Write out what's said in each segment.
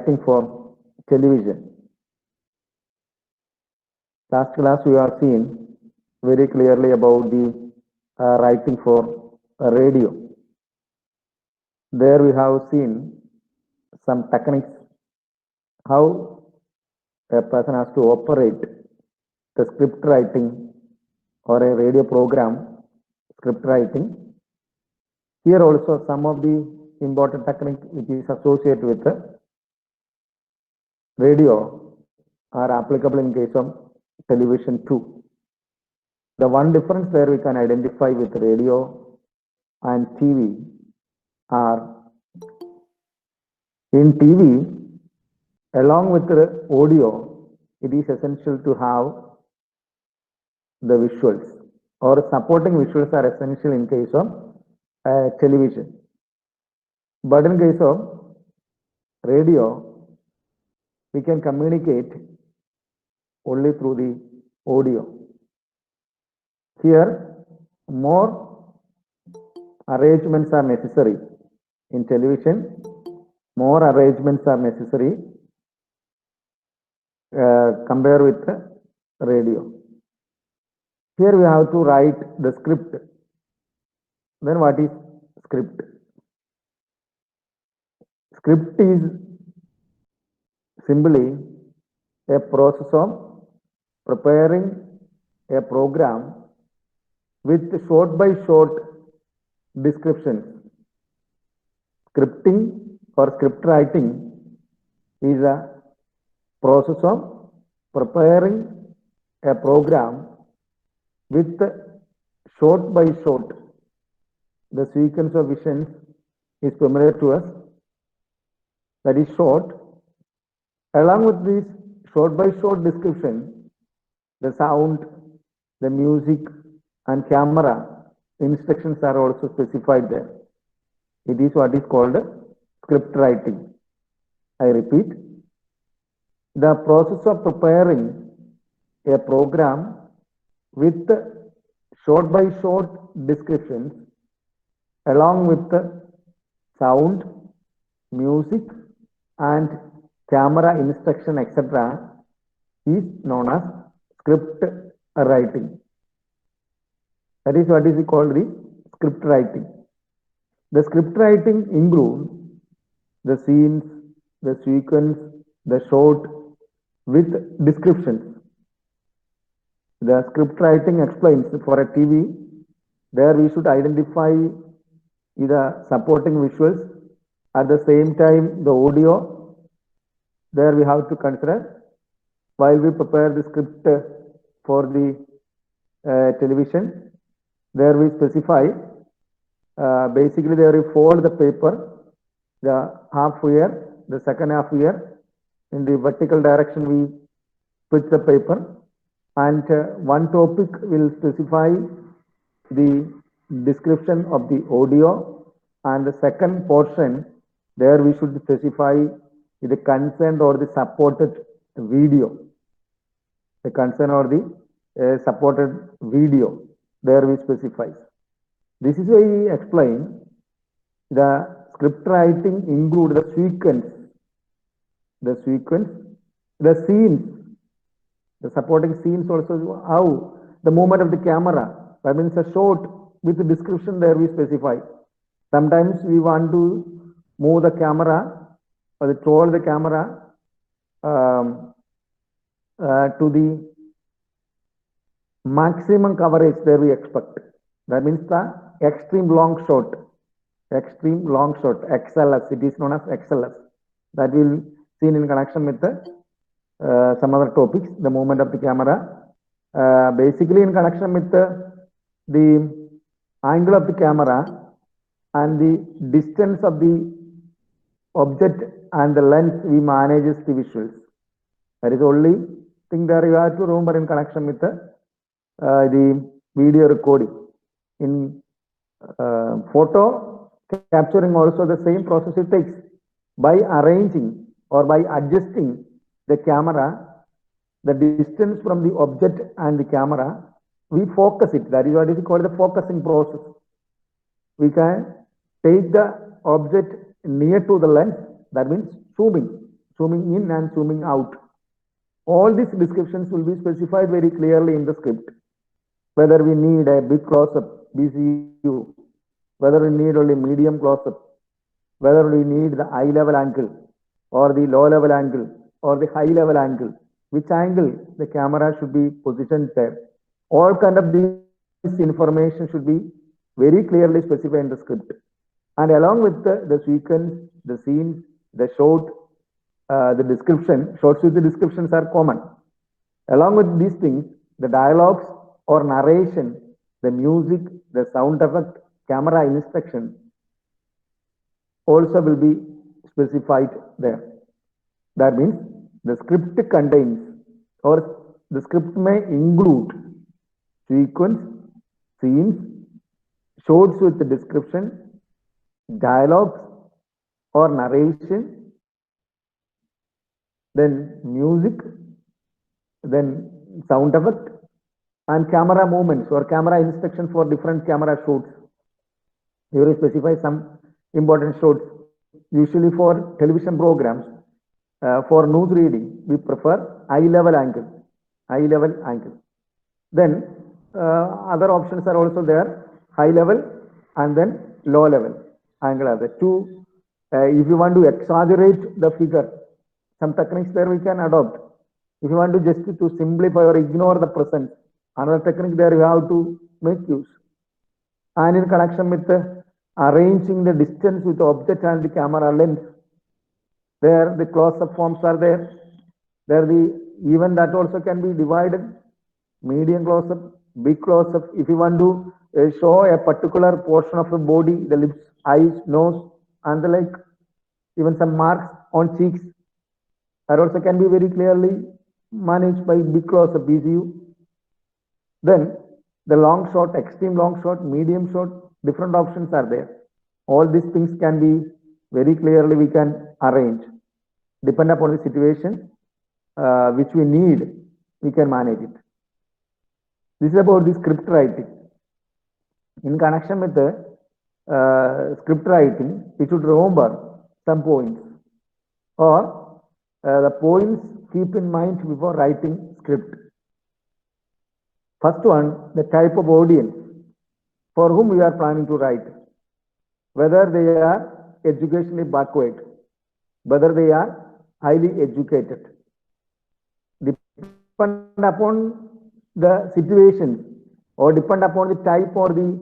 writing for television. Last class we have seen very clearly about the writing for radio. There we have seen some techniques how a person has to operate the script writing or a radio program script writing. Here also some of the important techniques which is associated with the radio are applicable in case of television too. The one difference there we can identify with radio and TV are in TV along with the audio it is essential to have the visuals or supporting visuals are essential in case of television. But in case of radio we can communicate only through the audio. Here more arrangements are necessary. In television more arrangements are necessary compared with the radio. Here we have to write the script. Then what is script? Script is simply a process of preparing a program with short by short descriptions. Scripting or script writing is a process of preparing a program with short by short. The sequence of visions is familiar to us, that is short. Along with this short by short description, the sound, the music and camera instructions are also specified there. It is what is called script writing. I repeat, the process of preparing a program with short by short descriptions along with the sound, music and camera instruction etc. is known as script writing. That is what is called the script writing. The script writing includes the scenes, the sequence, the short with descriptions. The script writing explains for a TV, there we should identify the supporting visuals, at the same time the audio, there we have to consider while we prepare the script for the television, there we specify basically there we fold the paper, the half here, the second half here, in the vertical direction we put the paper, and one topic will specify the description of the audio, and the second portion there we should specify the concerned or the supported video. The concern or the supported video there we specify. This is why we explain the script writing include the sequence, the scenes, the supporting scenes also, how the movement of the camera, that means a short with the description there we specify. Sometimes we want to move the camera or control the camera to the maximum coverage there we expect. That means the extreme long shot, XLS, it is known as XLS. That will seen in connection with the some other topics, the movement of the camera. Basically in connection with the angle of the camera and the distance of the object and the lens we manages the visuals. That is only thing that you have to remember in connection with the video recording. In photo capturing also the same process it takes. By arranging or by adjusting the camera, the distance from the object and the camera, we focus it. That is what is called the focusing process. We can take the object near to the lens, that means zooming. zooming in and zooming out. All these descriptions will be specified very clearly in the script. Whether we need a big close-up, BCU, whether we need only medium close-up, whether we need the eye level angle or the low level angle or the high level angle, which angle the camera should be positioned there. All kind of this information should be very clearly specified in the script. And along with the sequence, the scenes, the short, the description, shorts with the descriptions are common. Along with these things, the dialogues or narration, the music, the sound effect, camera instruction also will be specified there. That means the script contains or the script may include sequence, scenes, shorts with the description, dialogues or narration, then music, then sound effect, and camera movements or camera instruction for different camera shots. You will specify some important shots. Usually for television programs, for news reading, we prefer eye level angle. Eye level angle. Then other options are also there, high level and then low level angle are there. If you want to exaggerate the figure, some techniques there we can adopt. If you want to just to simplify or ignore the presence, another technique there you have to make use. And in connection with arranging the distance with the object and the camera lens, there the close-up forms are there. Even that also can be divided. Medium close-up, big close-up. If you want to show a particular portion of the body, the lips, eyes, nose, and the like, even some marks on cheeks, that also can be very clearly managed by big close-up BCU. Then the long shot, extreme long shot, medium shot, different options are there. All these things can be very clearly we can arrange. Depend upon the situation which we need, we can manage it. This is about the script writing. In connection with the script writing, we should remember some points or the points keep in mind before writing script. First one, the type of audience for whom we are planning to write. Whether they are educationally backward, whether they are highly educated. Depend upon the situation or depend upon the type or the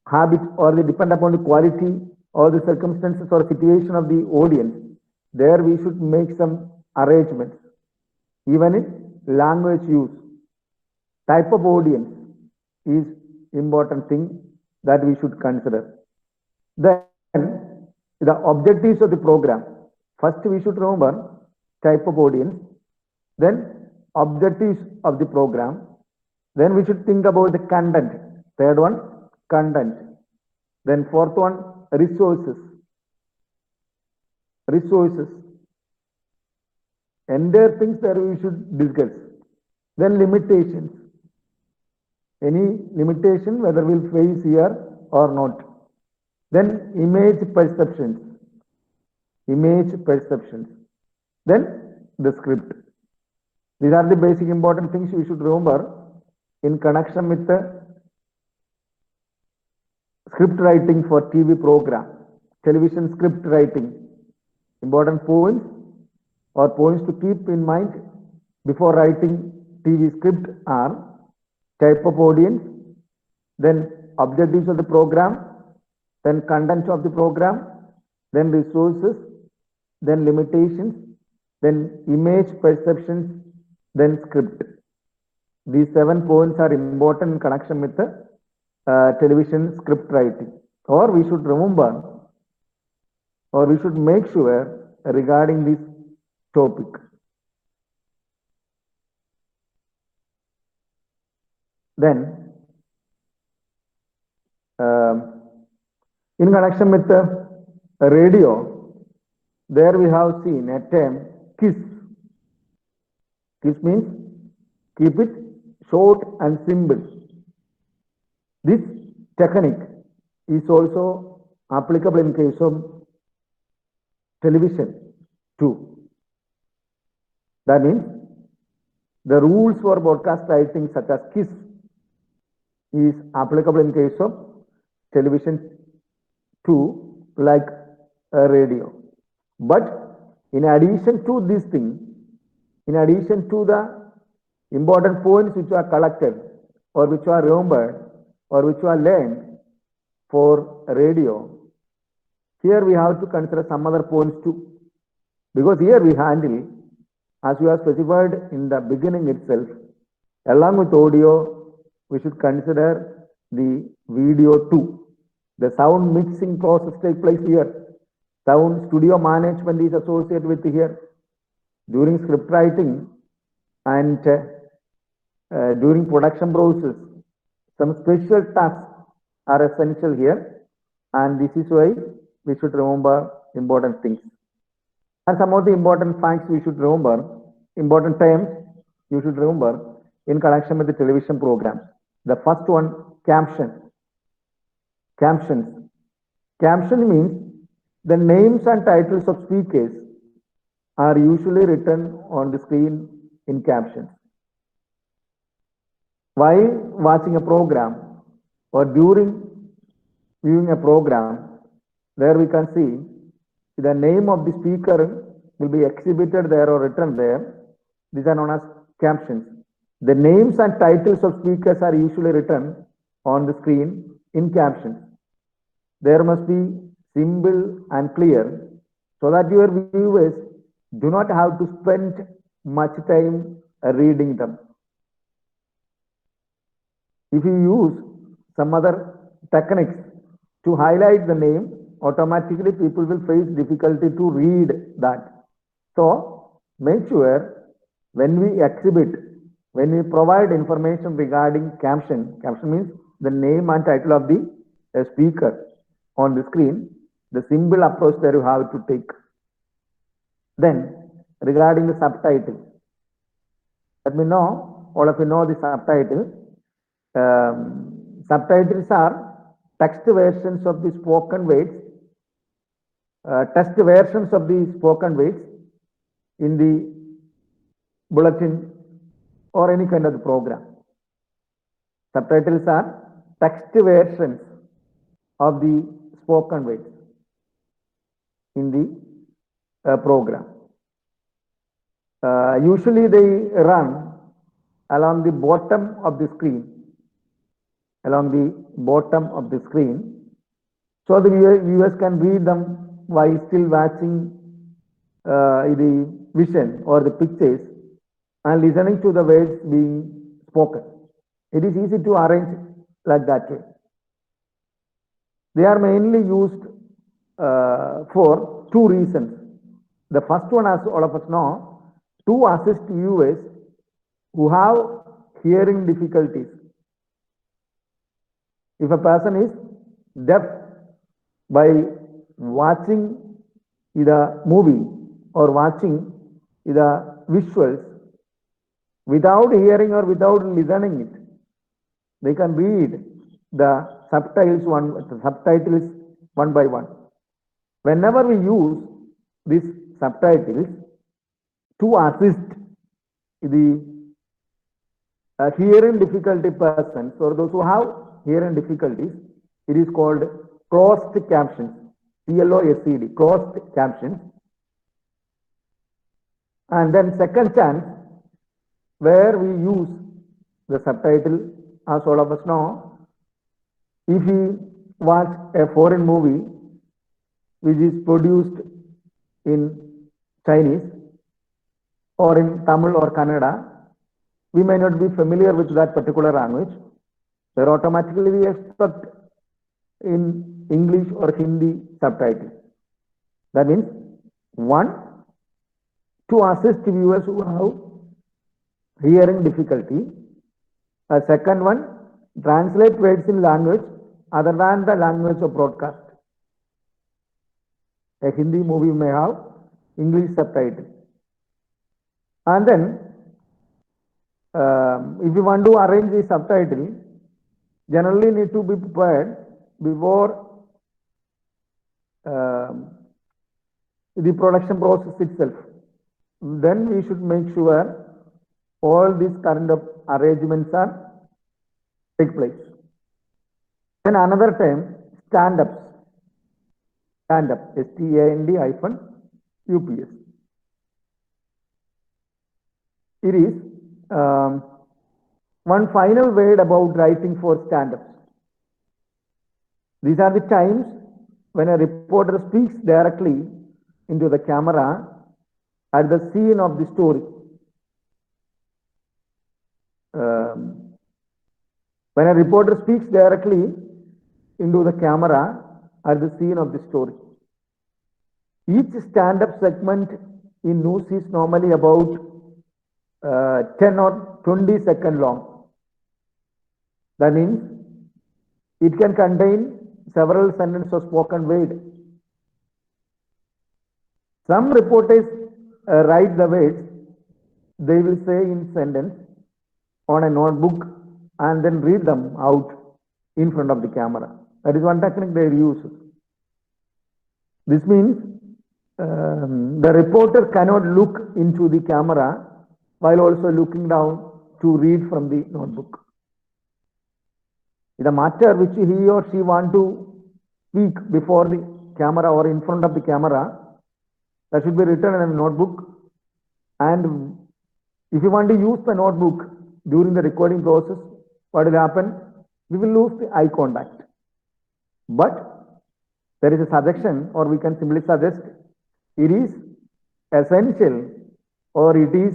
habit or depend upon the quality or the circumstances or situation of the audience, there we should make some arrangements. Even in language use, type of audience is important thing that we should consider. Then the objectives of the program. First we should remember type of audience, then objectives of the program, then we should think about the content. Third one, content. Then fourth one, resources. Entire things that we should discuss. Then limitations. Any limitation whether we'll face here or not. Then image perceptions. Then the script. These are the basic important things we should remember in connection with the script writing for TV program, television script writing. Important points or points to keep in mind before writing TV script are type of audience, then objectives of the program, then content of the program, then resources, then limitations, then image perceptions, then script. These 7 points are important in connection with the television script writing. Or we should remember or we should make sure regarding this topic. Then in connection with the radio, there we have seen a term KISS. KISS means keep it short and simple. This technique is also applicable in case of television. 2. That means the rules for broadcast writing such as KISS is applicable in case of television too, like a radio. But in addition to this thing, in addition to the important points which are collected or which are remembered or which are learned for radio, here we have to consider some other points too. Because here we handle, as we have specified in the beginning itself, along with audio, we should consider the video too. The sound mixing process takes place here. Sound studio management is associated with here. During script writing and during production process, some special tasks are essential here, and this is why we should remember important things. And some of the important facts we should remember, important terms you should remember in connection with the television programs. The first one, caption. Captions. Caption means the names and titles of speakers are usually written on the screen in captions. While watching a program or during viewing a program, there we can see the name of the speaker will be exhibited there or written there. These are known as captions. The names and titles of speakers are usually written on the screen in captions. There must be simple and clear so that your viewers do not have to spend much time reading them. If you use some other techniques to highlight the name, automatically people will face difficulty to read that. So make sure when we exhibit, when we provide information regarding caption means the name and title of the speaker on the screen, the simple approach that you have to take. Then regarding the subtitle, let me know, all of you know the subtitle. Subtitles are text versions of the spoken words, text versions of the spoken words in the bulletin or any kind of the program. Subtitles are text versions of the spoken words in the program. Usually they run along the bottom of the screen, so the viewers can read them while still watching the vision or the pictures and listening to the words being spoken. It is easy to arrange like that way. They are mainly used for two reasons. The first one, as all of us know, to assist viewers who have hearing difficulties. If a person is deaf, by watching the movie or watching the visuals without hearing or without listening it, they can read the subtitles one by one. Whenever we use these subtitles to assist the hearing difficulty persons or those who have hearing difficulties, it is called closed captions, CLOSED, closed captions. And then second chance, where we use the subtitle, as all of us know, if we watch a foreign movie which is produced in Chinese or in Tamil or Kannada, we may not be familiar with that particular language, where automatically we expect in English or Hindi subtitles. That means, one, to assist viewers who have hearing difficulty. A second one, translate words in language other than the language of broadcast. A Hindi movie may have English subtitle. And then, if you want to arrange the subtitle, generally need to be prepared before the production process itself. Then we should make sure all these kind of arrangements are take place. Then another term, stand-ups. Stand-up, STAND hyphen UPS. It is one final word about writing for stand-ups. These are the times when a reporter speaks directly into the camera at the scene of the story. When a reporter speaks directly into the camera at the scene of the story. Each stand-up segment in news is normally about 10 or 20 seconds long. That means it can contain several sentences of spoken word. Some reporters write the words they will say in sentence on a notebook and then read them out in front of the camera. That is one technique they use. This means the reporter cannot look into the camera while also looking down to read from the notebook. The matter which he or she want to speak before the camera or in front of the camera, that should be written in a notebook. And if you want to use the notebook during the recording process, what will happen? We will lose the eye contact. But there is a suggestion, or we can simply suggest, it is essential or it is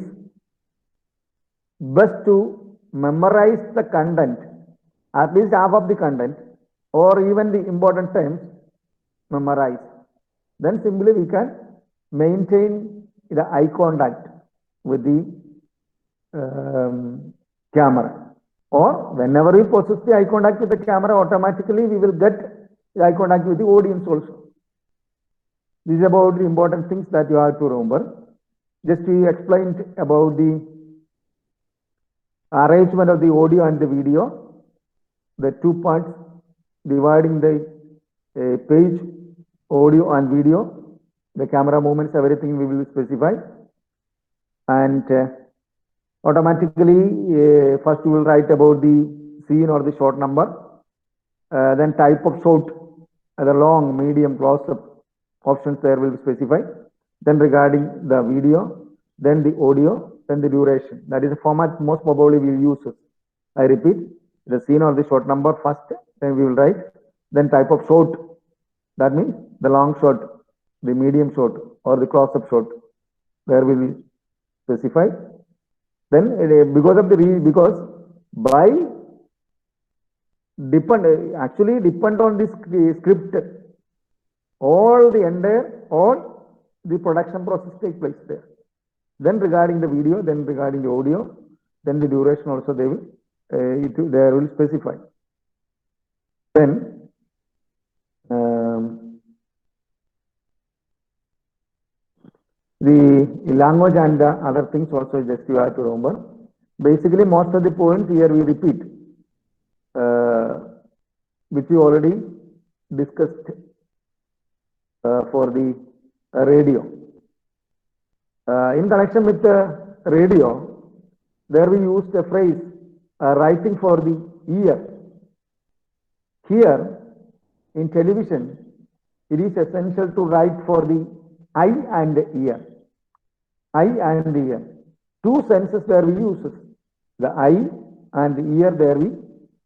best to memorize the content, at least half of the content, or even the important terms, memorize. Then simply we can maintain the eye contact with the camera. Or whenever we possess the eye contact with the camera, automatically we will get the eye contact with the audience also. This is about the important things that you have to remember. Just we explained about the arrangement of the audio and the video, the 2 parts dividing the page, audio and video, the camera movements, everything we will specify. And automatically, first we will write about the scene or the short number, then type of shot, the long, medium, close-up options there will be specified. Then regarding the video, then the audio, then the duration. That is the format most probably we will use. I repeat, the scene or the short number first, then we will write, then type of shot. That means the long shot, the medium shot, or the close-up shot. There we will specify. Then because by depend on this script, all the production process take place there. Then regarding the video, then regarding the audio, then the duration also they will there will specify. Then the language and the other things also just you have to remember. Basically, most of the points here we repeat, which we already discussed for the radio. In connection with the radio, there we used a phrase, writing for the ear. Here, in television, it is essential to write for the eye and the ear. Eye and the ear. Two senses there we use. The eye and the ear there we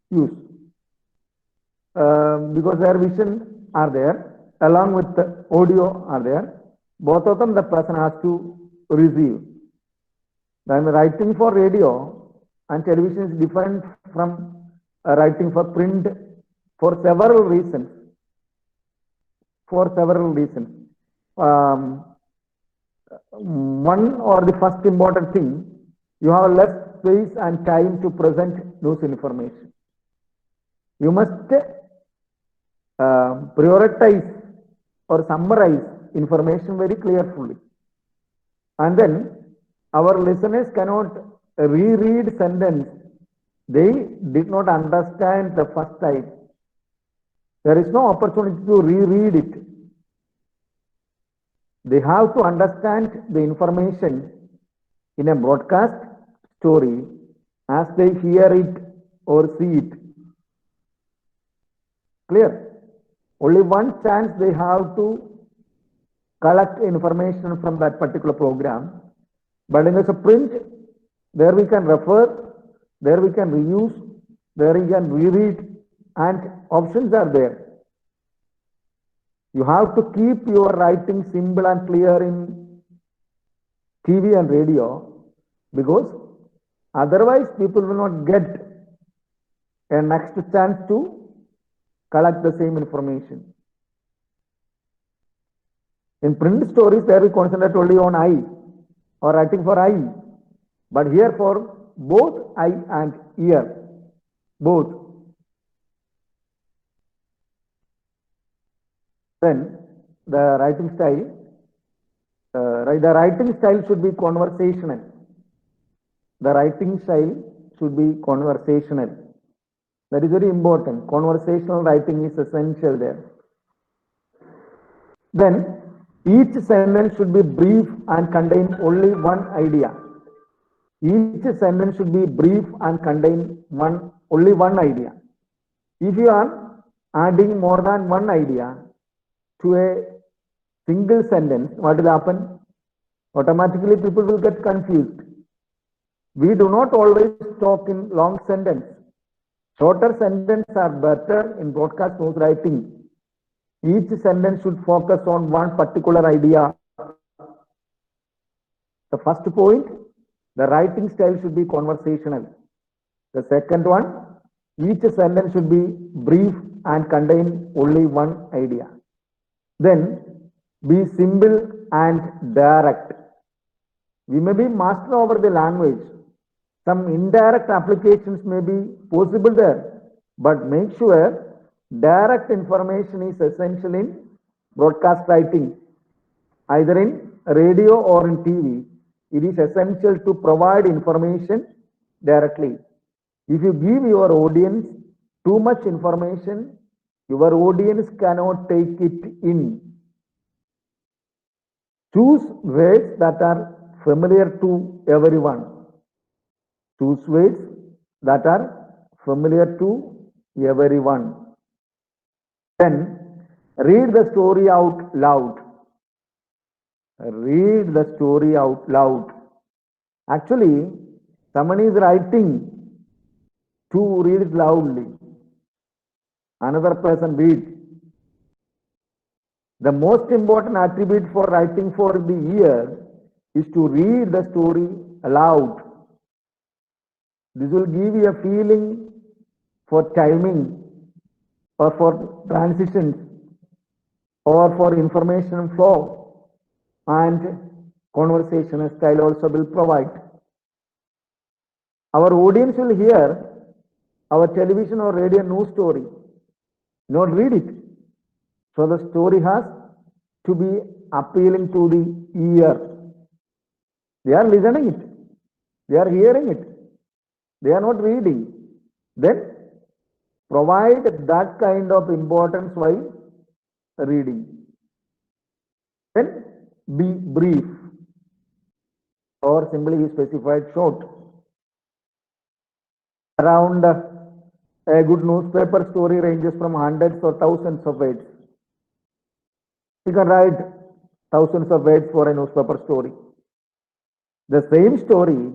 use. Because their vision are there, along with the audio are there. Both of them the person has to receive. Then writing for radio and television is different from writing for print for several reasons. One or the first important thing, you have less space and time to present news information. You must prioritize or summarize information very carefully. And then our listeners cannot reread sentence they did not understand the first time. There is no opportunity to reread it. They have to understand the information in a broadcast story as they hear it or see it. Clear? Only one chance they have to collect information from that particular program. But in a print, there we can refer, there we can reuse, there we can reread, and options are there. You have to keep your writing simple and clear in TV and radio, because otherwise people will not get a next chance to collect the same information. In print stories, there we concentrate only on eye or writing for eye, but here for both eye and ear, both. Then the writing style, the writing style should be conversational. The writing style should be conversational. That is very important. Conversational writing is essential there. Then each sentence should be brief and contain only one idea. Each sentence should be brief and contain only one idea. If you are adding more than one idea to a single sentence, what will happen? Automatically people will get confused. We do not always talk in long sentence. Shorter sentences are better in broadcast news writing. Each sentence should focus on one particular idea. The first point, the writing style should be conversational. The second one, each sentence should be brief and contain only one idea. Then be simple and direct. We may be master over the language. Some indirect applications may be possible there, but make sure direct information is essential in broadcast writing. Either in radio or in TV, it is essential to provide information directly. If you give your audience too much information, your audience cannot take it in. Choose words that are familiar to everyone. Choose words that are familiar to everyone. Then read the story out loud. Read the story out loud. Actually, someone is writing to read it loudly. Another person reads. The most important attribute for writing for the ear is to read the story aloud. This will give you a feeling for timing or for transitions or for information flow, and conversational style also will provide. Our audience will hear our television or radio news story, not read it. So the story has to be appealing to the ear. They are listening it. They are hearing it. They are not reading. Then provide that kind of importance while reading. Then be brief or simply be specified short. Around a good newspaper story ranges from hundreds or thousands of words. You can write thousands of words for a newspaper story. The same story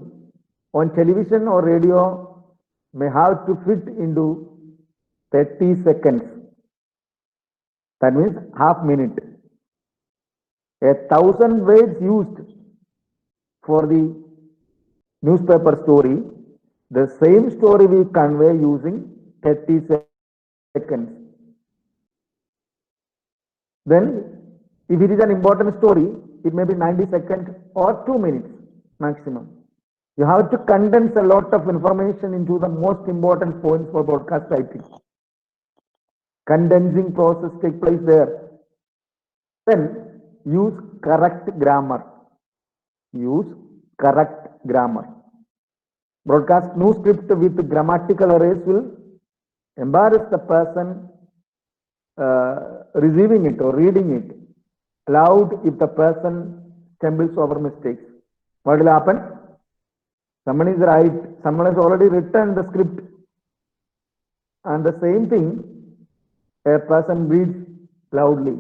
on television or radio may have to fit into 30 seconds. That means half minute. 1,000 words used for the newspaper story, the same story we convey using 30 seconds. Then, if it is an important story, it may be 90 seconds or 2 minutes maximum. You have to condense a lot of information into the most important points for broadcast writing. Condensing process takes place there. Then use correct grammar. Use correct grammar. Broadcast news script with grammatical errors will embarrass the person receiving it or reading it. allowed if the person stumbles over mistakes. What will happen? Someone is right, someone has already written the script, and the same thing a person reads loudly.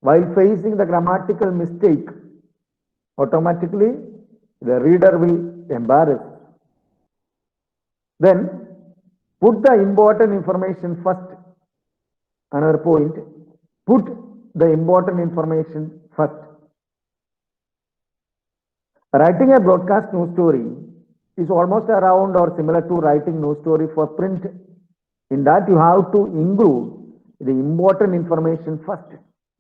While facing the grammatical mistake, automatically the reader will embarrass. Then put the important information first. Another point, put the important information first. Writing a broadcast news story is almost around or similar to writing news story for print, in that you have to include the important information first.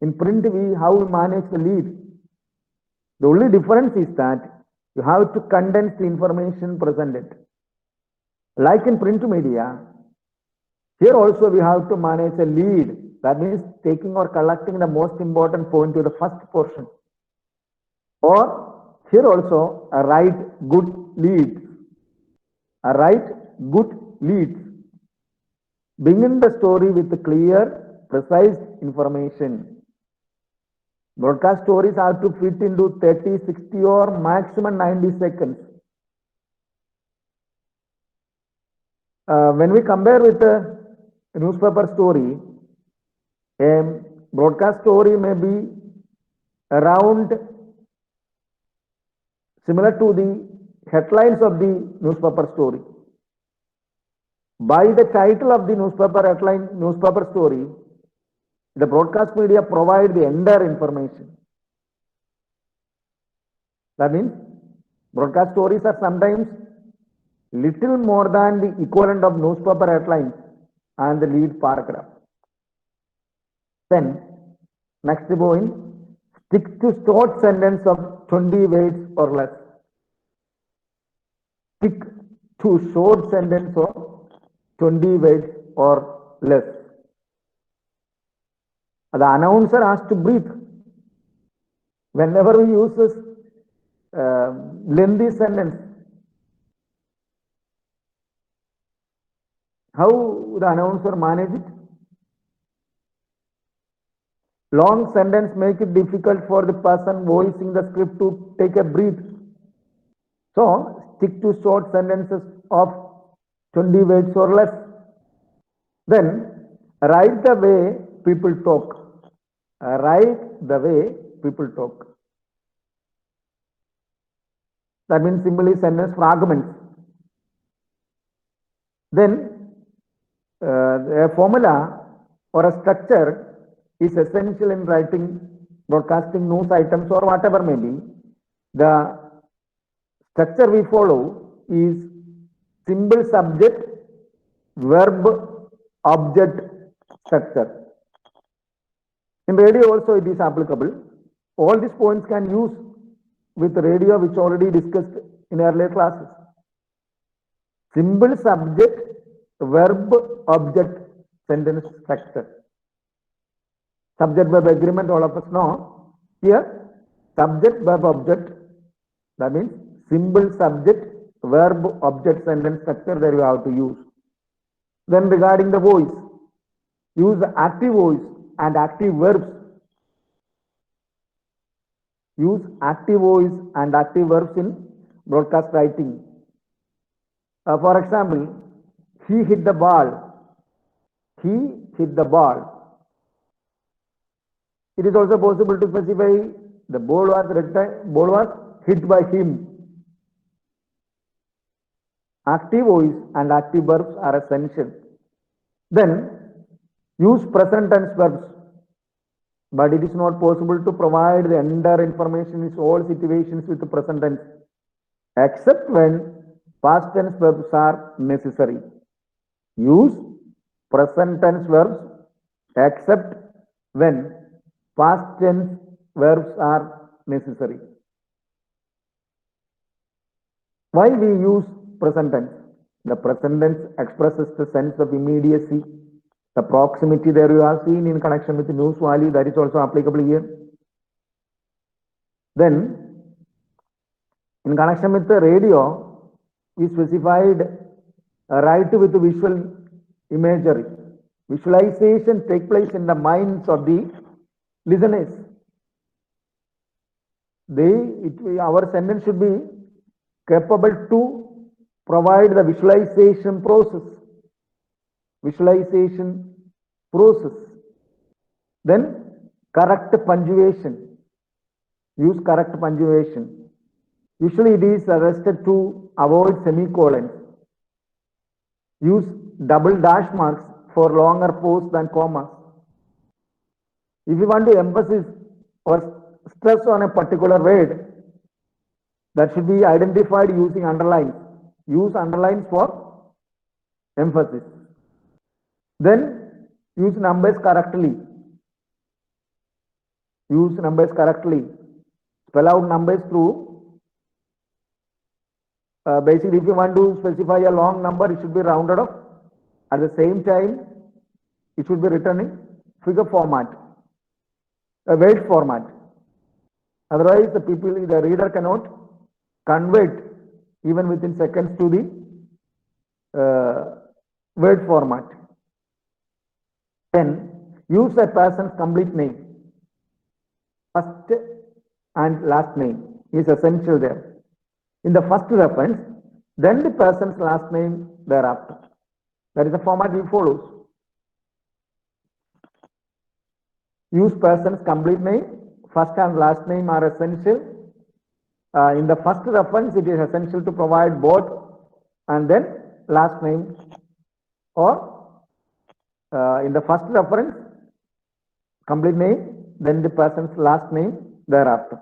In print, how we manage the lead. The only difference is that you have to condense the information presented. Like in print media, here also we have to manage a lead. That means taking or collecting the most important point to the first portion. Or here also write good leads. Write good leads. Begin the story with clear, precise information. Broadcast stories have to fit into 30, 60 or maximum 90 seconds. When we compare with a newspaper story, a broadcast story may be around similar to the headlines of the newspaper story. By the title of the newspaper headline, newspaper story, the broadcast media provide the entire information. That means broadcast stories are sometimes little more than the equivalent of newspaper headlines and the lead paragraph. Then, next point, stick to short sentence of 20 words or less. Stick to short sentence of 20 words or less. The announcer has to breathe. Whenever we use this lengthy sentence, how the announcer manage it? Long sentence make it difficult for the person voicing the script to take a breath. So stick to short sentences of 20 words or less. Then write the way people talk. Write the way people talk. That means simply sentence fragments. Then a formula or a structure is essential in writing, broadcasting news items or whatever may be. The structure we follow is simple subject, verb, object structure. In radio also it is applicable. All these points can use with radio, which already discussed in earlier classes. Simple subject, verb, object sentence structure. Subject verb agreement, all of us know. Here, subject verb object, that means simple subject verb object sentence structure that you have to use. Then regarding the voice, use active voice and active verbs. Use active voice and active verbs in broadcast writing. For example, he hit the ball. He hit the ball. It is also possible to specify the ball was hit by him. Active voice and active verbs are essential. Then use present tense verbs, but it is not possible to provide the entire information in all situations with the present tense, except when past tense verbs are necessary. Use present tense verbs except when past tense verbs are necessary. Why we use present tense? The present tense expresses the sense of immediacy, the proximity there you have seen in connection with the news value, that is also applicable here. Then, in connection with the radio, we specified write with visual imagery. Visualization take place in the minds of the listeners. our sentence should be capable to provide the visualization process. Then correct punctuation. Use correct punctuation. Usually it is suggested to avoid semicolons. Use double dash marks for longer pause than commas. If you want to emphasize or stress on a particular word, that should be identified using underlines. Use underlines for emphasis. Then use numbers correctly. Spell out numbers through. Basically, if you want to specify a long number, it should be rounded off. At the same time, it should be written in figure format, a word format. Otherwise, the reader cannot convert even within seconds to the word format. Then use a person's complete name. First and last name is essential there. In the first reference, then the person's last name thereafter. That is the format we follow. Use person's complete name. First and last name are essential. In the first reference, it is essential to provide both and then last name, or in the first reference, complete name, then the person's last name thereafter.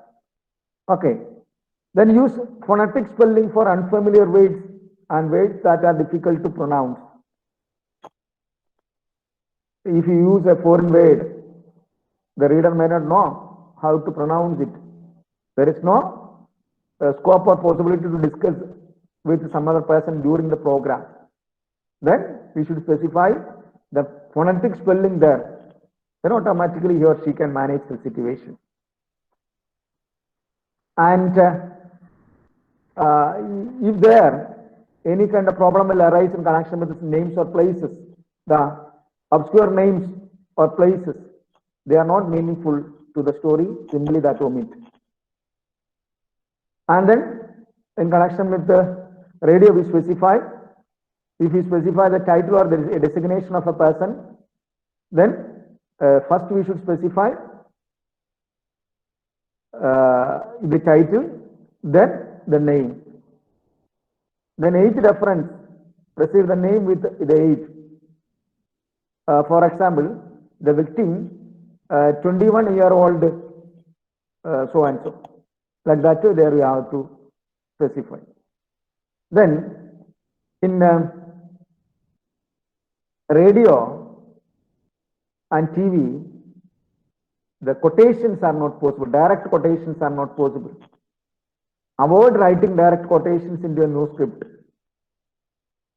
Okay. Then use phonetic spelling for unfamiliar words and words that are difficult to pronounce. If you use a foreign word, the reader may not know how to pronounce it. There is no scope or possibility to discuss with some other person during the program. Then we should specify the phonetic spelling there. Then automatically he or she can manage the situation. And if there any kind of problem will arise in connection with names or places, the obscure names or places, they are not meaningful to the story, simply that omit. And then in connection with the radio, we specify, if we specify the title or there is a designation of a person, then first we should specify the title, then the name. Then age reference, receive the name with the age. For example, the victim, 21-year-old so and so. Like that, there we have to specify. Then in radio and TV, the quotations are not possible. Direct quotations are not possible. Avoid writing direct quotations into a news script.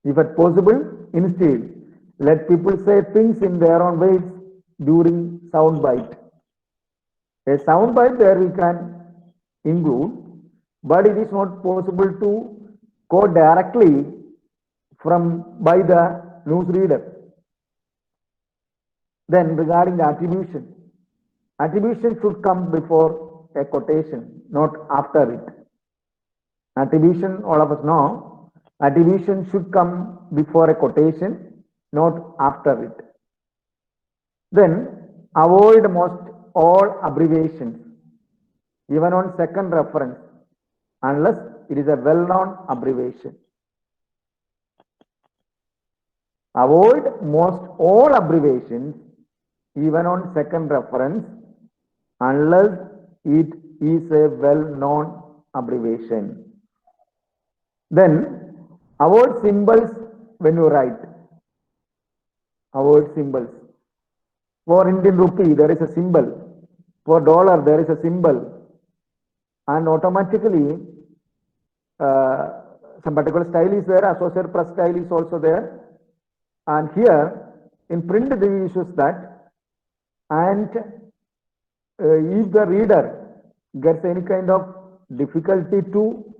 If at possible, instead, let people say things in their own ways during soundbite. A soundbite there we can include, but it is not possible to quote directly by the newsreader. Then regarding the attribution, attribution should come before a quotation, not after it. Attribution, all of us know, attribution should come before a quotation, not after it. Then avoid most all abbreviations, even on second reference, unless it is a well-known abbreviation. Avoid most all abbreviations, even on second reference, unless it is a well-known abbreviation. Then avoid symbols when you write. Avoid symbols. For Indian rupee, there is a symbol. For dollar, there is a symbol. And automatically, some particular style is there, Associated Press style is also there. And here, in print, they use that. And if the reader gets any kind of difficulty to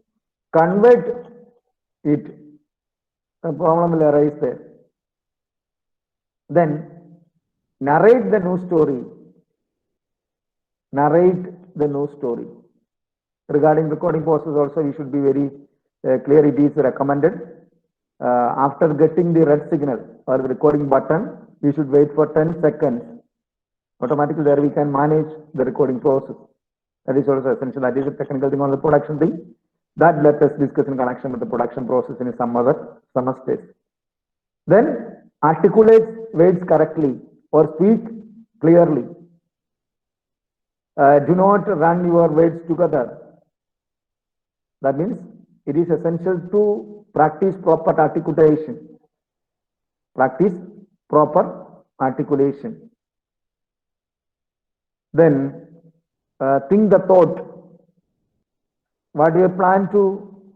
convert it, a problem will arise there. Then narrate the news story. Narrate the news story. regarding recording process also you should be very clear. It is recommended. After getting the red signal or the recording button, you should wait for 10 seconds. Automatically there we can manage the recording process. That is also essential. That is a technical thing on the production thing. That let us discuss in connection with the production process in some other semesters. Then articulate words correctly or speak clearly. Do not run your words together. That means it is essential to practice proper articulation. Practice proper articulation. Then think the thought. What do you plan to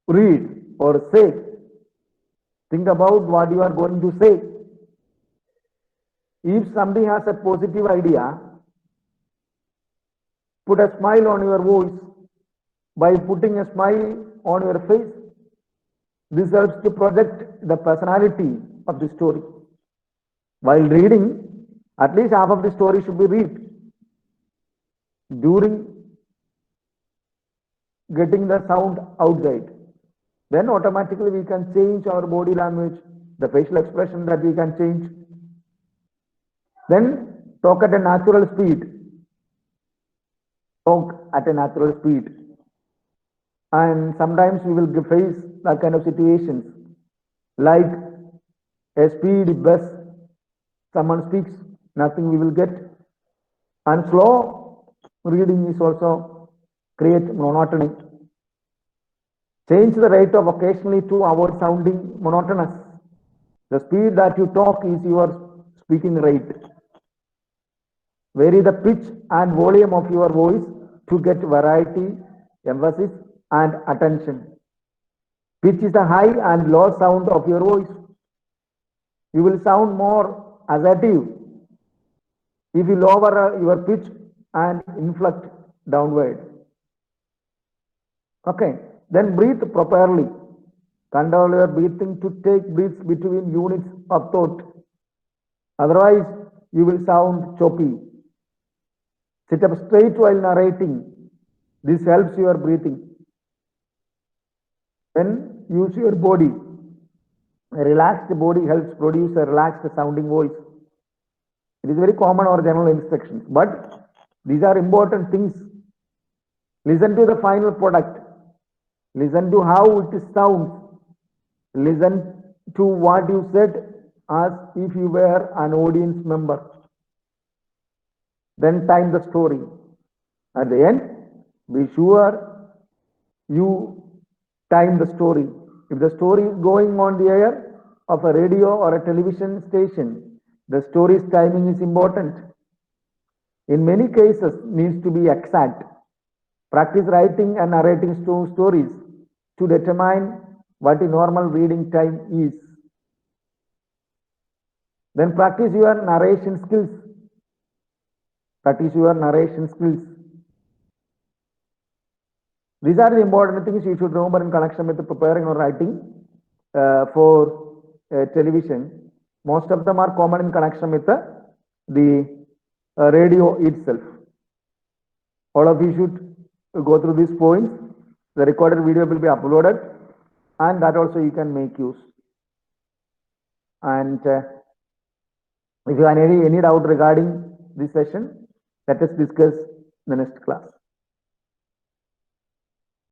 read or say? Think about what you are going to say. If somebody has a positive idea, put a smile on your voice. By putting a smile on your face, this helps to project the personality of the story. While reading, at least half of the story should be read. During getting the sound outside, then automatically we can change our body language, the facial expression that we can change. Then talk at a natural speed. Talk at a natural speed. And sometimes we will face that kind of situations, like a speed bus, someone speaks, nothing we will get. And slow reading is also create monotony. Change the rate of occasionally to avoid sounding monotonous. The speed that you talk is your speaking rate. Vary the pitch and volume of your voice to get variety, emphasis, and attention. Pitch is the high and low sound of your voice. You will sound more assertive if you lower your pitch and inflect downward. Okay, then breathe properly. Control your breathing to take breaths between units of thought. Otherwise, you will sound choppy. Sit up straight while narrating. This helps your breathing. Then use your body. A relaxed body helps produce a relaxed sounding voice. It is very common or general instructions, but these are important things. Listen to the final product. Listen to how it sounds. Listen to what you said as if you were an audience member. Then time the story. At the end, be sure you time the story. If the story is going on the air of a radio or a television station, the story's timing is important. In many cases, needs to be exact. Practice writing and narrating stories to determine what the normal reading time is. Then practice your narration skills. Practice your narration skills. These are the important things you should remember in connection with preparing or writing for television. Most of them are common in connection with the radio itself. All of you should go through these points. The recorded video will be uploaded, and that also you can make use. And if you have any doubt regarding this session, let us discuss in the next class.